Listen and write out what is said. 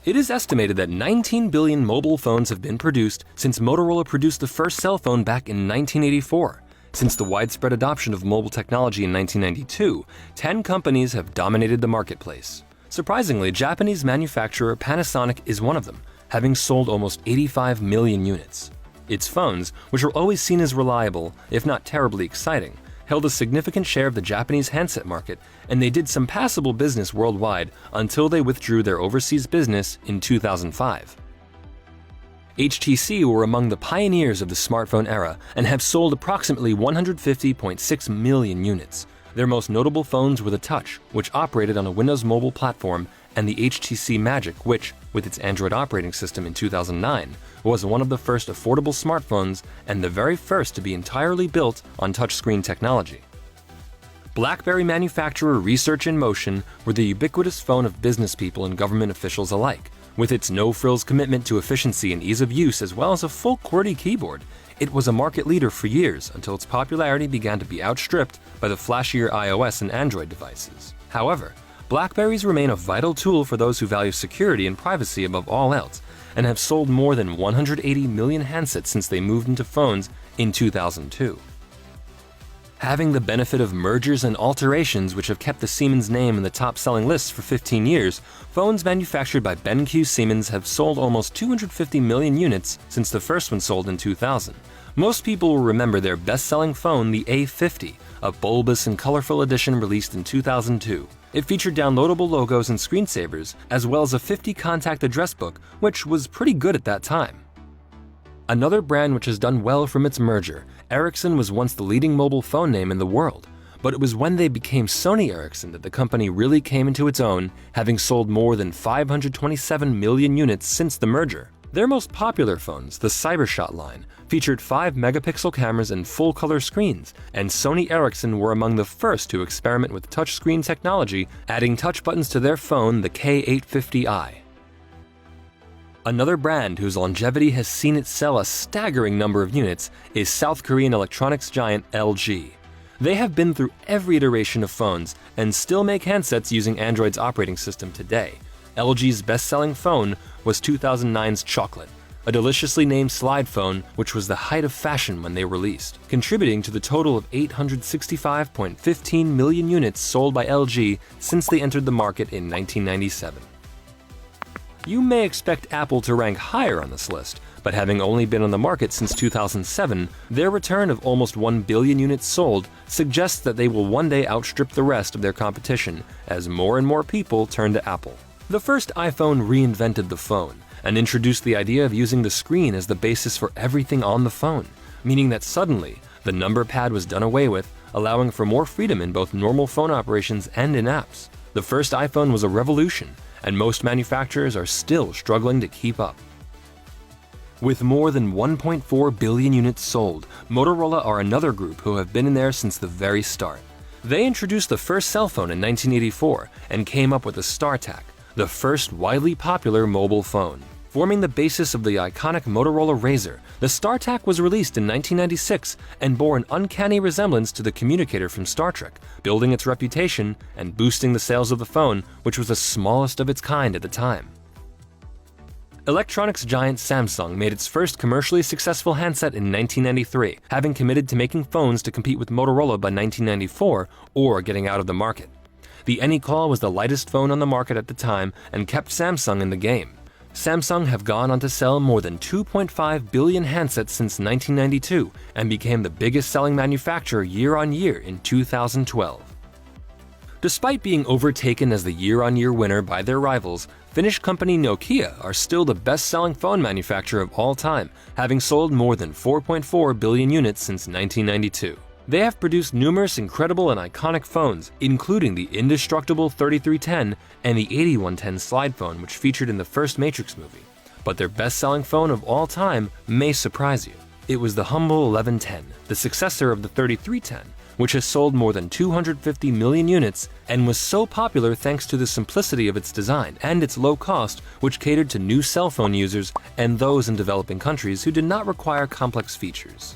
It is estimated that 19 billion mobile phones have been produced since Motorola produced the first cell phone back in 1984. Since the widespread adoption of mobile technology in 1992, 10 companies have dominated the marketplace. Surprisingly, Japanese manufacturer Panasonic is one of them, having sold almost 85 million units. Its phones, which were always seen as reliable, if not terribly exciting, held a significant share of the Japanese handset market, and they did some passable business worldwide until they withdrew their overseas business in 2005. HTC were among the pioneers of the smartphone era and have sold approximately 150.6 million units. Their most notable phones were the Touch, which operated on a Windows mobile platform, and the HTC Magic, which, with its Android operating system in 2009, was one of the first affordable smartphones and the very first to be entirely built on touchscreen technology. BlackBerry manufacturer Research in Motion were the ubiquitous phone of business people and government officials alike. With its no-frills commitment to efficiency and ease of use, as well as a full QWERTY keyboard, it was a market leader for years until its popularity began to be outstripped by the flashier iOS and Android devices. However, BlackBerries remain a vital tool for those who value security and privacy above all else, and have sold more than 180 million handsets since they moved into phones in 2002. Having the benefit of mergers and alterations which have kept the Siemens name in the top-selling lists for 15 years, phones manufactured by BenQ Siemens have sold almost 250 million units since the first one sold in 2000. Most people will remember their best-selling phone, the A50, a bulbous and colorful edition released in 2002. It featured downloadable logos and screensavers, as well as a 50-contact address book, which was pretty good at that time. Another brand which has done well from its merger, Ericsson was once the leading mobile phone name in the world, but it was when they became Sony Ericsson that the company really came into its own, having sold more than 527 million units since the merger. Their most popular phones, the Cybershot line, featured 5-megapixel cameras and full-color screens, and Sony Ericsson were among the first to experiment with touchscreen technology, adding touch buttons to their phone, the K850i. Another brand whose longevity has seen it sell a staggering number of units is South Korean electronics giant LG. They have been through every iteration of phones and still make handsets using Android's operating system today. LG's best-selling phone was 2009's Chocolate, a deliciously named slide phone which was the height of fashion when they released, contributing to the total of 865.15 million units sold by LG since they entered the market in 1997. You may expect Apple to rank higher on this list, but having only been on the market since 2007, their return of almost 1 billion units sold suggests that they will one day outstrip the rest of their competition as more and more people turn to Apple. The first iPhone reinvented the phone and introduced the idea of using the screen as the basis for everything on the phone, meaning that suddenly the number pad was done away with, allowing for more freedom in both normal phone operations and in apps. The first iPhone was a revolution, and most manufacturers are still struggling to keep up. With more than 1.4 billion units sold, Motorola are another group who have been in there since the very start. They introduced the first cell phone in 1984 and came up with the StarTAC, the first widely popular mobile phone. Forming the basis of the iconic Motorola Razr, the StarTAC was released in 1996 and bore an uncanny resemblance to the communicator from Star Trek, building its reputation and boosting the sales of the phone, which was the smallest of its kind at the time. Electronics giant Samsung made its first commercially successful handset in 1993, having committed to making phones to compete with Motorola by 1994 or getting out of the market. The AnyCall was the lightest phone on the market at the time and kept Samsung in the game. Samsung have gone on to sell more than 2.5 billion handsets since 1992 and became the biggest selling manufacturer year-on-year in 2012. Despite being overtaken as the year-on-year winner by their rivals, Finnish company Nokia are still the best-selling phone manufacturer of all time, having sold more than 4.4 billion units since 1992. They have produced numerous incredible and iconic phones, including the indestructible 3310 and the 8110 slide phone, which featured in the first Matrix movie. But their best-selling phone of all time may surprise you. It was the humble 1110, the successor of the 3310, which has sold more than 250 million units and was so popular thanks to the simplicity of its design and its low cost, which catered to new cell phone users and those in developing countries who did not require complex features.